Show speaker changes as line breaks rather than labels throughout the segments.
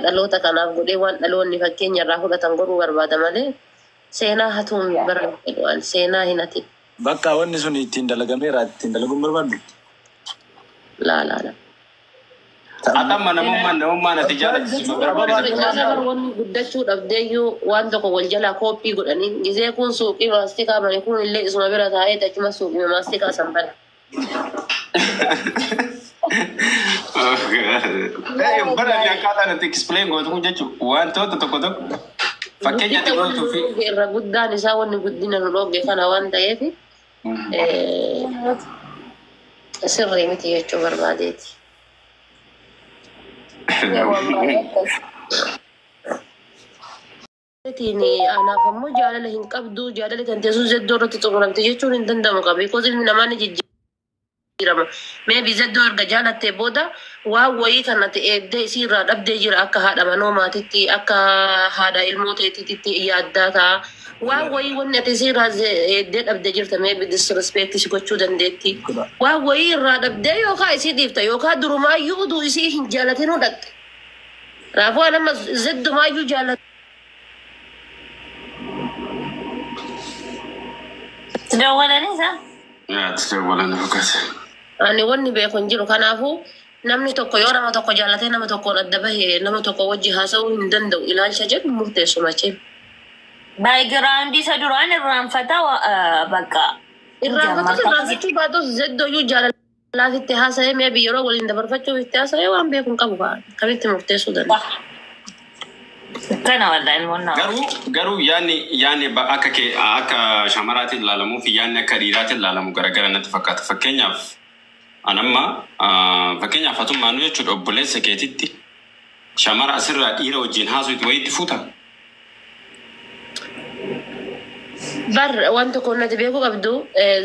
dhaloota kanaaf godhee waan dhaloonni fakkeenya irraa fudhatan godhuu barbaada malee seenaa hatuun barbaadu seenaa hin hatin.
Bakka wanni sun ittiin dalagameera ittiin dalaguun barbaadu.
La.
Atam namummaan ati jaallattu.
Wanni guddachuu dhabdeeyyuu waan tokko wal jalaa kooppii godhanii gizee kun suuqii maastikaa bane kun illee isuma bira taa'ee achuma suuqii maastikaa san bane.
Bara akkaataa nuti explain gootu kun jechuun wantoota tokko fakkeenyaatti gootuu fi
irra guddaan isaa wanni guddina nu dhooge kana waan ta'eef sirrii miti jechuu barbaadeeti. Anaaf ammoo jaalala hin qabdu jaalala kan teessoo zeddoo irratti xumuramte jechuun hin danda'amu qabe koos ilmi namaa ni jijjiirama. Mee bizeddoo erga jaalattee booda waan wayii kan ati eegdee isiirraa dhabdee jira akka haadha manoo maatitti akka haadha ilmoo teetitti yaaddaa ta'a. Waan wayii wanni ati isiirraa eegdee dhabdee jirta mee disrespect si gochuu dandeetti. Waan wayii irraa dhabdee yookaan isii dhiifta yookaan durumaayyuu uduu isii hin jaalatin hudhatte. Raafuu anamma zeddumaayyuu jaalatte.
Tidawwalanisa?
Tidawwalan fakkaata.
Ani wanni beekon jiru kanaafuu namni tokko yoo nama tokko jaalatee nama tokkoon adda bahee nama tokko wajji haasa'uu hin danda'u ilaalcha jedhu murteessu macheen.
Baay'igiraandii isa duraan irraanfataa bakka.
Irraanfachuu baatus zeddooyyuu jaalalaatitti haasa'ee mee yeroo waliin dabarfachuuf itti haasa'ee waan beekuun qabu kamitti murteessuu danda'a.
Kana wallahi ilmoonnaa.
Garuu yaanni akka shamaraatiin ilaalamu fi yaanni akka dhiiraatiin ilaalamu garagara natti fakkaata. Fakkeenyaaf hatummaanuu jechuudha obboleessa keetitti shamara asirraa dhiira wajjin haasuutti wayiitti fuuta.
Wanta kun natti beekuu qabdu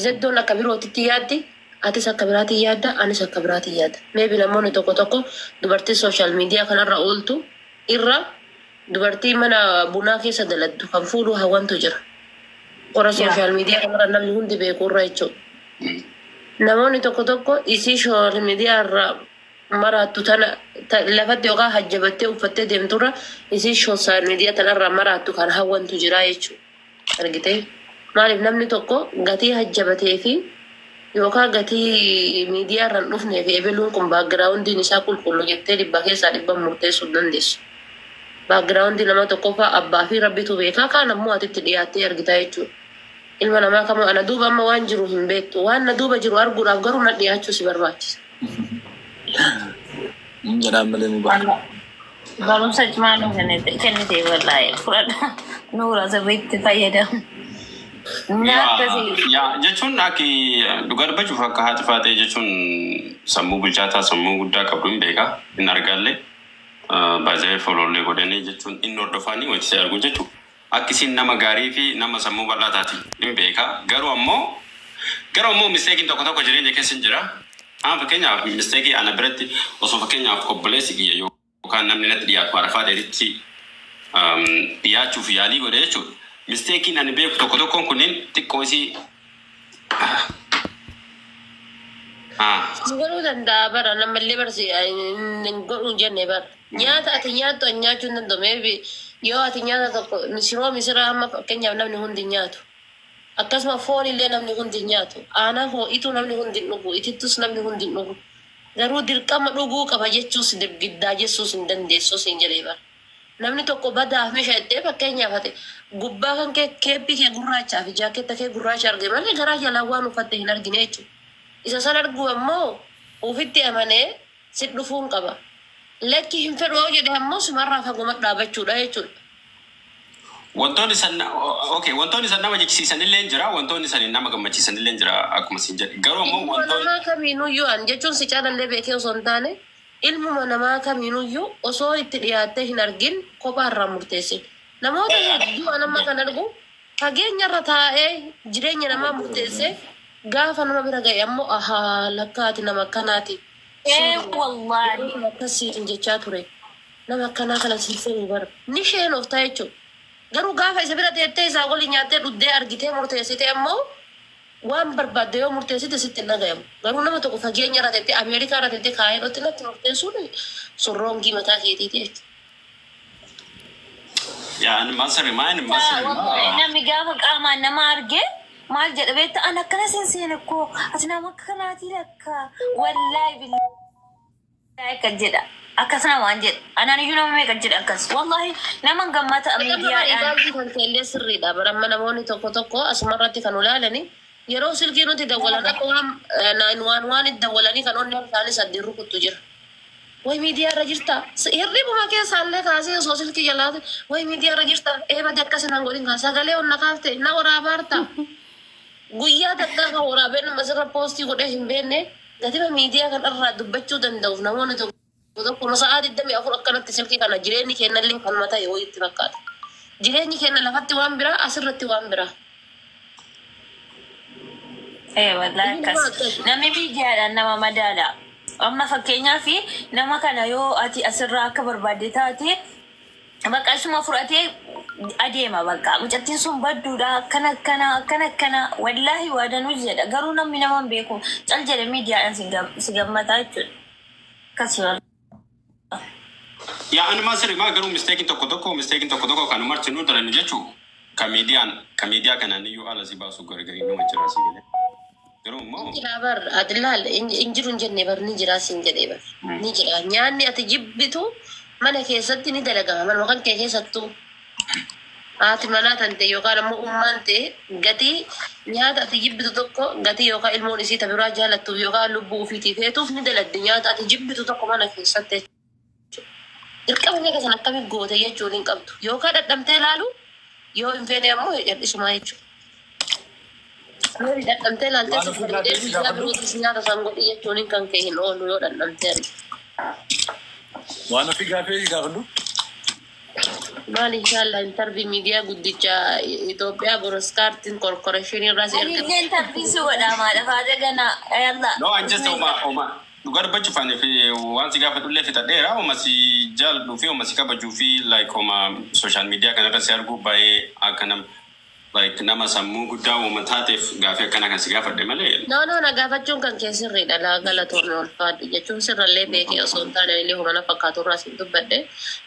zeddoon akka birootitti yaaddi atis akka biraatiin yaadda anis akka biraatiin yaadda. Meebi namoonni tokko dubartii sooshaal miidiyaa kanarra ooltu irra dubartii mana bunaa keessa daladdu kan fuudhuu hawwantu jira. Qora sooshaal miidiyaa kanarra namni hundi beekuu irra jechuudha. Namoonni tokko isii sooshaal miidiyaa irraa maraattu tana lafatti yookaan hajjabattee uffattee deemturra isii sooshaal miidiyaa tanarraa maraattu kan hawwantu jira jechuudha. Argitee maaliif namni tokko gatii hajjabatee fi yookaan gatii miidiyaa irraan dhufnee fi ebeluun kun baagiraawundiin isaa qulqullu jettee dhibba keessaa dhibba murteessuu dandeessu. Baagiraawundii nama tokkoffaa abbaa fi rabbitu beekaa kaan ammoo atitti dhiyaattee argitaa jechuudha. Ilma namaa kamuu ana duuba amma waan jiru hin beektu waan na duuba jiru arguudhaaf garuu na dhiyaachuu si barbaachisa.
Jedhaan malee ni baala.
Barumsa cimaa nu kennite wallahi fudhadha nuura sirriitti fayyadamu.
Jechuun akki dhugaa dubbachuuf akka haati faatee jechuun sammuu bilchaataa sammuu guddaa qabdu hin beekaa hin argaallee. Baay'ee folollee godhanii jechuun inni hordofanii wanti isa arguu jechuudha. Akkisiin nama gaarii fi nama sammuu bal'aa taati hin beekaa. Garuu ammoo misteekiin tokko jireenya keessa hin jira. Fakkeenyaaf misteekii ana biratti osoo fakkeenyaaf obboleessi kiyya yookaan namni natti dhiyaatu harafaa dheeritti dhiyaachuuf yaalii godhe jechuudha. Misteekiin ani beeku tokkoon kunniin xiqqoo isii
Garuu danda'a bara namallee barsi godhuun jenne bara. Nyaata ati nyaattu nyaachuu hin danda'u. Yoo ati nyaata tokko shiroo misiraa amma fakkeenyaaf namni hundi nyaatu. Akkasuma foon illee namni hundi nyaatu. Aanaa ho'ituu namni hundi dhugu. Itittus namni hundi dhugu. Garuu dirqama dhuguu qaba jechuus giddaa jechuus hin dandeessus hin jedhee bara. Namni tokko badaaf meeshaa ittee fakkeenyaaf ati gubbaa kan keeppii kee gurraachaa fi jaaketta kee gurraacha argee malee garaa jalaa waan uffatte hin argine jechuudha. Isa san arguu ammoo ofitti amanee si dhufuun qaba. Lakki hin fedhoo jedhee ammoo sumarraa fagoo dhaabachuudha jechuudha.
Wantoonni san nama jechisiisan illee jira wantoonni san nama gammachiisan illee jira akkuma sin jedhe garuu ammoo wantoonni
nama kamiinuyyuu an jechuun si caalallee beekee osoo hin taane ilmuma namaa kamiinuyyuu osoo itti dhiyaattee hin argin kophaarraa murteessin. Namoota hedduu anamma kan argu fageenyarra taa'ee jireenya namaa murteessee gaafa nama bira ga'e ammoo lakkaati nama akkanaati.
Wallahi.
Akkasiin jechaa ture. Nama akkanaa kana siifee bara. Ni isheen of ta'a jechuudha. Garuu gaafa isa bira teettee isaa waliin nyaattee dhuddee argitee murteessite ammoo waan barbaadde yoo murteessite sitti hin dhagayamu. Garuu nama tokko fageenya irra teettee Ameerikaa irra teettee kaayee irratti natti murteessuun surroongii mataa keetiiti jechuudha.
يعني مصري ما يعني مصري
namni gaafa qaamaan nama arge maal jedha beekta an akkana seenseene koo ati nama akkanaatii lakka wallaahi billaahi kan jedha akkasuma waan jedha anaan iyyuu nama meeqa jedha akkas wallahi naman gammata miidiyaadhaan
kan keellee sirriidha baramma namoonni tokko asumarratti kan ulaalani yeroo silkii nuti dawwalan akka waan itti dawwalanii kan onni isaanii sadii rukuttu jira. Way media register. Hirribuma keessaallee kaasee osoo silkii jalaate way media register eebate akkasiin godhin kan sagalee onna kaafte na waraabaarta. Guyyaa takka kan waraabeen masirra poostii godhee hin beekne gatiba miidiyaa kan irraa dubbachuu danda'uuf namoonni tokko sa'aa 24 akkanatti silkii kana jireenyi kennallee kan mataa yoo itti fakkaata. Jireenyi kenna lafatti waan biraa asirratti waan biraa.
Wallahi akkas namni miidiyaadhaan nama madaala. Amma fakkeenyaa fi nama kana yoo ati asirraa akka barbaadde taate bakka isuma fudhatee adeema bakka mucattiin sun badduudha akkana wallaahi waadanuu jedha garuu namni nama hin beeku cal jedhe miidiyaadhaan si gammataa jechuudha. Akkasuma.
Yaa ani masri maa garuu misteekiin tokko kan martinuu daran jechuu kamiidiyaa kanaan iyyuu ala si baasu gargarii nama jiraa si galee.
Bar adilal injirun jenne bar ni jira sin jedhe bar ni jira nyaanni ati jibbitu mana keessatti ni dalagama mana kan keessattu ati mana tante yookaan ammoo ummaan ta'e gatii nyaata ati jibbitu tokko gatii yookaan ilmoon isii tabiraa jaalattuuf yookaan lubbuu ofiitiif heetuuf ni dalagdi nyaata ati jibbitu tokko mana keessatti dirqama meeqa san akkamiin goote jechuun hin qabdu yookaan dadhabdee ilaalu yoo hin feene ammoo hir'isumaa jechuudha. Dadhabdee ilaaltee sifaridee birootis nyaata san godhi jechuun kan ka'e hin oolu yoo dadhabdee arge.
Waan ofii gaafee gaafadhu.
Maal inshallah intarvii miidiyaa guddicha Itoophiyaa Broadcasting Corporation irraa si erga.
Inni intarvii si godhamaadha faata gana yalla.
No, I'm just oma dhugar bachufanii fi waan si gaafadhullee fixadheera oma si jaalladhuu fi oma si kabajuu fi like oma social media kanarra si arguu baay'ee akka nama like nama sammuu guddaa uummataateef gaafii akkana kan si gaafadhe malee.
No, na gaafachuun kan kee sirriidha galatoomne ulfaadhu jechuun sirrallee beekee osoo hin taane illee humna fakkaatu irraa si dubbadhe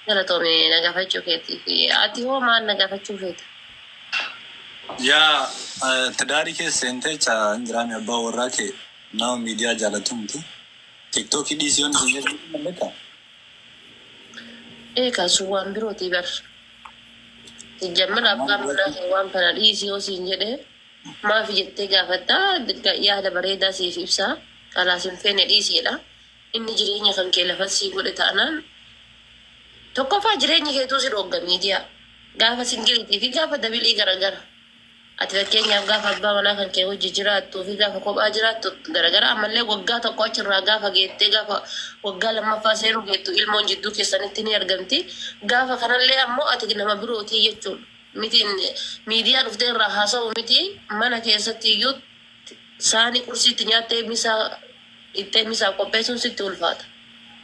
galatoomne na gaafachuu keetii fi ati hoo maal na gaafachuu feeta?
Yaa tidaarii keessa seentee jiraame abbaa warraa kee nama miidiyaa jaalatu miti. Tiktookii dhiisiyoon isin jedhu mallaqa.
Kaasuu waan birootii bar. Jamana abbaan manaa waan kana dhiisii osiin jedhee maaf jettee gaafattaa yaada bareedaa siif ibsaa kanaas hin feene dhiisiidha. Inni jireenya kan kee lafa sii godhe ta'anaan tokkoffaa jireenya keetuu si dhogga miidiyaa gaafa singiliitii fi gaafa dabilii garagara. Ati fakkeenyaaf gaafa abbaa manaa kan kee hojii jiraattuu fi gaafa kophaa jiraattu garagara ammallee waggaa tokko achirraa gaafa geettee gaafa waggaa lammaffaa seenuu geettu ilmoon jidduu keessanitti ni argamti. Gaafa kanallee ammoo ati nama birootii jechuudha. Miti miidiyaa dhuftee irraa haasa'u miti mana keessatti iyyuu saanii kursiitti nyaattee misaa qopheessuun sitti ulfaata.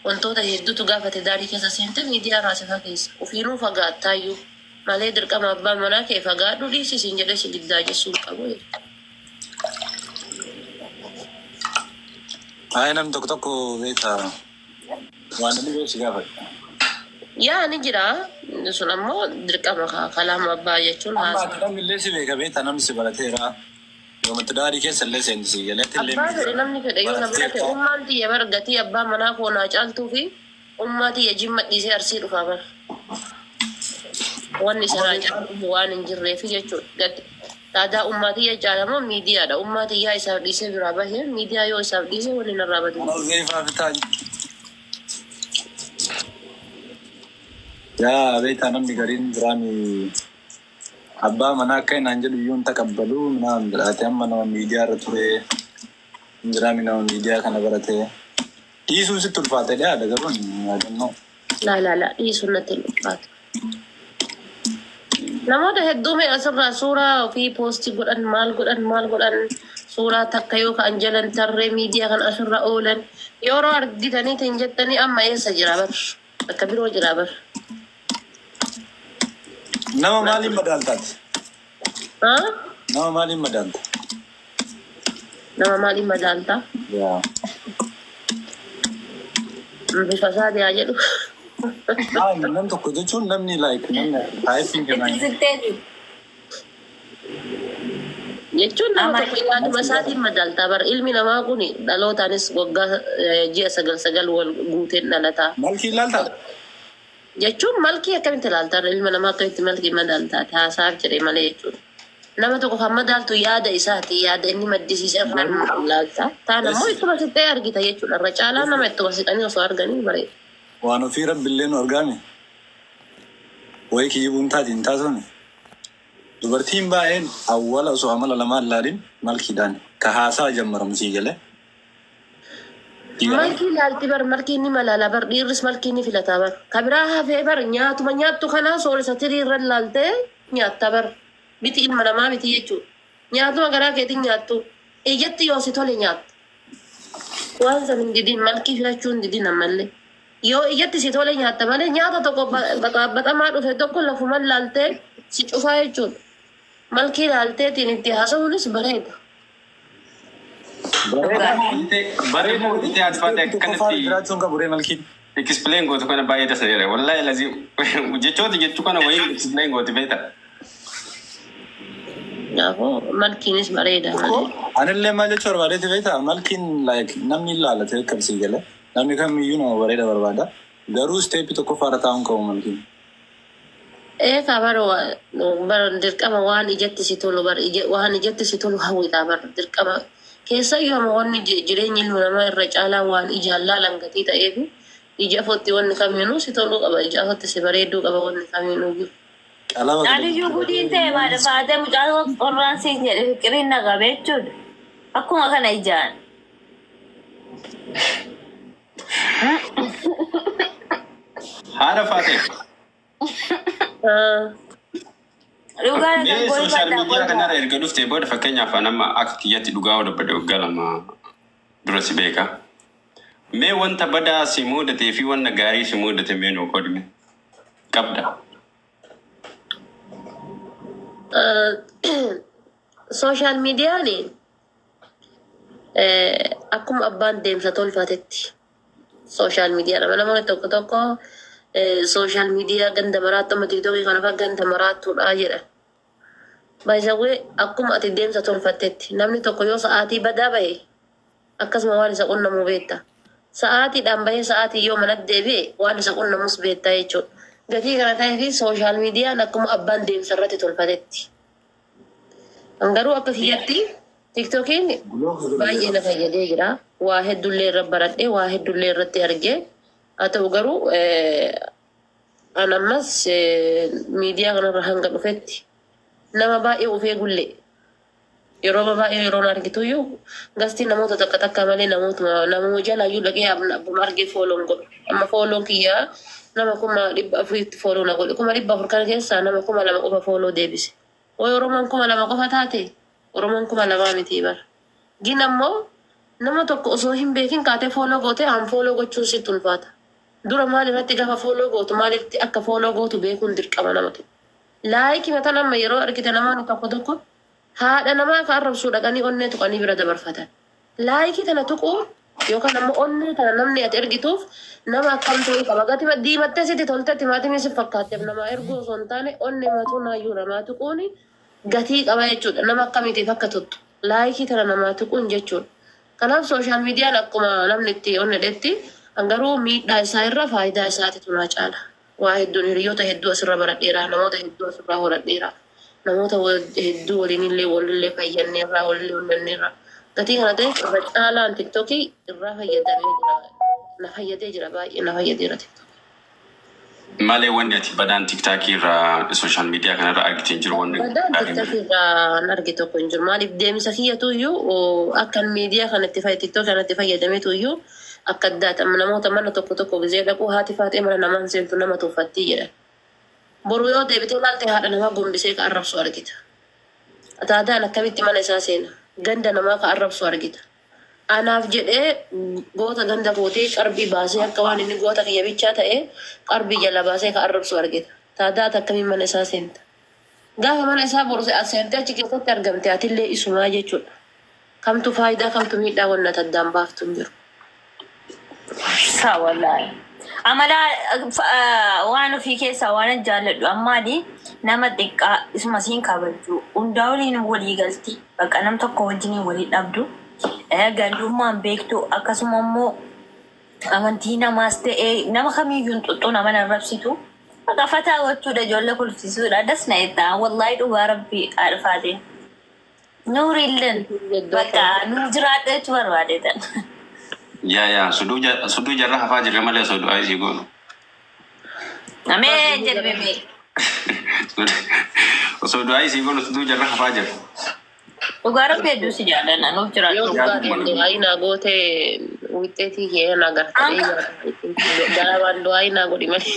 Wantoota hedduutu gaafa tidaarii keessa seente miidiyaa raasifaa keessa ofiinuu fagaattaa iyyuu. Malee dirqama abbaan manaa kee fagaadhu dhiisisiin jedhee si giddaa jechuun qabu.
Nam tokko beekaa waan inni beeksi gaafadha.
Yaa ni jira sun ammoo dirqama kalaama abbaa jechuun
haasa. Amma namni illee si beeka beektaa namni si barateera. Yooma tidaarii keessa illee seentisi galeetti illee.
Abbaa fedhe namni fedhe yoo na barate ummaan tiyya bar gatii abbaa manaa koo naa caaltuu fi ummaa tiyya jimma dhiisee arsii dhufaa bar. Wanni sana jaallamu waan hin jirreef jechuudha. Taadaa ummaatii jaalamoo miidiyaadha. Ummaatii yaa isaaf dhiisee biraa bahee miidiyaa yoo isaaf dhiisee waliin irraa badu.
Yaa beektaa namni gariin biraani abbaa manaa akka hinaan jedhu iyyuu hin taqabbalu naan jedhaate amma nama miidiyaa irra ture hin jiraami nama miidiyaa kana barate dhiisuun sitti ulfaate dhaadha garuun yaadannoo.
Laa dhiisuun natti hin ulfaatu. Namoota hedduu mee asirraa suuraa ofii poostii godhan maal godhan suuraa takka yoo ka'an jalan tarree miidiyaa kan asirra oolan yeroo argitaniitiin jettanii amma eessa jira bar akka biroo jira bar.
Nama maaliin madaaltaati? Nama maaliin madaalta?
Nama maaliin madaalta?
Yaa.
Bifa isaati haa jedhu.
Nam tokko jechuun namni like namni typing
Itti
kennan.
sitteeti.
jechuun nama tokko yaaduma isaatiin madaaltaa bara ilmi namaa kun dhalootaanis waggaa ji'a 9 wal guuteen dhalataa
Malki ilaaltaa?
jechuun malkii akkamitti ilaaltaa ilma namaa akkamitti malkii madaaltaa haasaaf jedhee malee jechuudha. Nama tokko kan madaaltu yaada isaati yaada inni maddisiisee kan ilaaltaa taan ammoo ittuma sittee argita jechuudha. Irra caalaa nama ittuma siqanii osoo arganii bareeda.
Waan ofii rabbiillee nu argaame. Wayii kiyyibuun taatiin taasifame. Dubartiin baay'een awwala osoo amala lamaan laalin malkiidhaan ka haasaa jammaramsii galee.
Malkii ilaalti bar malkii inni malaala bar dhiirris malkii inni filataa bar kabiraa hafee bar nyaatuma nyaattu kanaa soorisa tirii irra ilaaltee nyaatta bar biti ilma namaa biti jechuudha. Nyaatuma garaa keetiin nyaattu iyyatti yoo si tole nyaatta. Waan san hin didiin malkii filachuun didiin ammallee. Yoo iyyatti si tole nyaatta malee nyaata tokko baxamaa dhufe tokko lafuman laaltee si cufaa jechuudha. Malkii ilaalteetiin itti haasa'uunis bareeda.
Bareeda itti haasfate akkanatti
Jiraachuun qabu ree malkiin.
explain gootu kana baay'ee tasaadha. Wallahi lazim jechoota jechuu kana wayii explain gootu beekta.
Kanaafuu malkiinis bareeda malee.
Anillee maal jechuu barbaadeeti beektaa? Malkiin like namni ilaalate qabsii galee namni kamiyyuu nama bareeda barbaada. Garuu steepii tokko faara taa'uun qabu malkiin.
Bara dirqama waan ijatti si tolu waan ijatti si tolu hawwitaa bara dirqama keessayyuu amma wanni jireenyi ilma namaa irra caalaa waan ijaan laalan gatii ta'eef ija fotti wanni kamiinuu si toluu qaba ija fotti si bareeduu qaba wanni kamiinuu jiru.
Aliyyuu gudiin ta'e maadha faatee mucaa qorraan siin jedhe fiqiriin naqabe jechuudha. Akkuma kana ijaan.
Haadha faatee.
Dhugaa
Mee social media kanarra erga dhuftee booda fakkeenyaaf nama akka kiyyatti dhugaa odeeffadde waggaa 2 dura si beeka. Mee wanta badaa si mudatee fi wanta gaarii si mudate mee nuu qoodime qabda.
Social meediyaan akkuma abbaan deemsa tolfatetti social media nama tokko social media ganda maraattu amma tiktokii kana faa ganda maraattuudha jedha. Baay'isawwee akkuma ati deemsa tolfattetti namni tokko yoo sa'aatii badaa bahe akkasuma waan isa qunnamuu beekta. Sa'aatiidhaan bahee sa'aatii yoo manatti deebi'e waan isa qunnamus beekta jechuudha. Gatii kana ta'ee fi social meediyaan akkuma abbaan deemsa irratti tolfatetti. Garuu akka kiyyatti tiktokiin baay'ee na fayyadee jira. Waa hedduullee irra baradhee waa hedduullee irratti argee. Haa ta'u garuu an ammas miidiyaa kanarra hanga dhufetti nama baay'ee ufee gullee yeroo baay'ee yeroo argituyyuu gastii namoota takka malee namoota jalaayyuu dhaqee abbuma argee fooloon godhu. Amma fooloon kiyyaa nama 400 fooloo na godhe 400 kana keessaa nama 2,000 qofa fooloo deebise. Oromoon 2,000 qofa taate Oromoon 2,000 miti bara. Gin ammoo nama tokko osoo hin beekin kaatee fooloo goote an fooloo gochuun sitti ulfaata. Dura maal irratti gaafa fooloo gootu maalitti akka fooloo gootu beekuun dirqama nama tokko. Laayikii mata nama yeroo argite namoonni tokko haadha namaa ka arrabsuu dhaqanii onnee tuqanii bira dabarfatan. Laayikii tana tuquun yookaan ammoo onnee tana namni ati ergituuf nama akkam ta'uu qaba. Gati diimattee sitti toltee timaatimii si fakkaatteef nama erguu osoo hin taane onnee matuu naayyuu namaa tuquun gatii qaba jechuudha. Nama akkamiitiif akka tuttu. Laayikii tana namaa tuquun jechuudha. Kanaaf social meediyaan akkuma namni itti onnedhetti garuu miidhaa isaa irra faayidaa isaatitu naa caala. Waa hedduun hiriyoota hedduu asirra baradheera, namoota hedduu asirraa horadheera, namoota hedduu waliinillee walillee fayyanneerra, walillee onnenneerra. Gatii kana ta'e irra caalaan tiktokii irraa fayyadamee jira. Na fayyadee jira baay'ee na fayyadeera tiktokii.
Malee wanti ati badaan tiktaakii irraa social media kanarra argiteen jiru wanni
badaan tiktokii irraa an arge tokko hin jiru. Maaliif deemsa kiyyatuyyuu akkan miidiyaa kanatti tiktokii kanatti fayyadametuyyuu akka addaata namoota mana tokko gizee dhaquu haati faatee mana namaan seentu nama tuffattii jedhan. Boru yoo deebitee ilaalte haadha namaa gombisee ka arrabsu argita. Ataadaan akkamitti mana isaa seena ganda namaa ka arrabsu argita. Anaaf jedhee goota ganda kootee qarbii baasee akka waan inni goota kiyya bichaa ta'ee qarbii jala baasee ka arrabsu argita. Taadaat akkamiin mana isaa seenta. Gaafa mana isaa boruse as seentee achi keessatti argamte atillee isumaa jechuudha. Kamtu faayidaa kamtu miidhaa wanna taddaan baaftu hin jiru.
Wallahi. amala waan ofii keessaa waan jaalladhu ammaali nama xiqqaa isuma siin kabajju hundaa waliin walii galti bakka nam tokko wajjin walii dhabdu gandummaan beektu akkasuma immoo amantii namaas ta'ee nama kamiyyuu xuxxuu nama narrabsitu bakka fataa gochuudha ijoollee kulfisuudha das na itti wallaahi dhugaa rabbii alfaate nuurilleen bakka nu jiraadheetu barbaadetan.
Ya, sudu jarra hafaa jirre malee sudu ayisii goonu.
Ameen jedhe bebe.
Sudu ayisii goonu sudu jarra hafaa jirre.
Dhugaa rabbi hedduu si jaalladha nuuf jiraatu.
Du'aayi naa gootee wixxeetii kee na gartee galaan du'aayi naa godhi malee.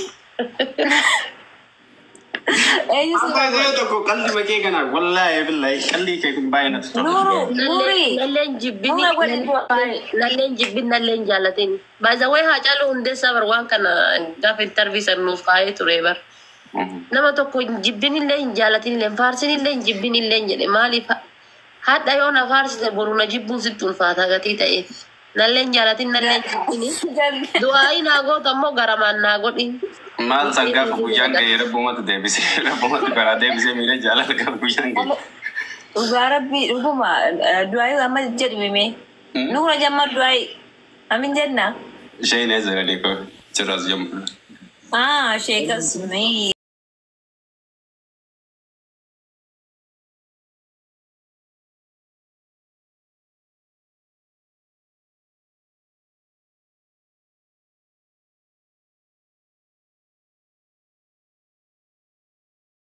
Apa saya tu kok kali macam kana wallahi billahi kali kayak kumbayan atau
Nuri
nalleen jibbin nalleen jaalatin baza way haa caalu hundee sabar waan kana gaafa interviisan nuuf kaayee ture bar nama tokko jibbin illee hin jaalatin illee faarsin illee hin jibbin illee jedhe maaliif haadha yoo na faarsite boru na jibbuun sitti ulfaata gatii ta'eef nalleen jaalatin nalleen jibbin du'aayi naa goota ammoo garamaan naa godhin.
Mal sanggap bujang gaya repomatu debisi kara debisi mila jalan ke bujang gaya.
Ugarabi rupuma duai ama jadi meme. Nura jamar duai amin jenna.
Saya ini zara deko ceras jam.
Sheikh Asmi.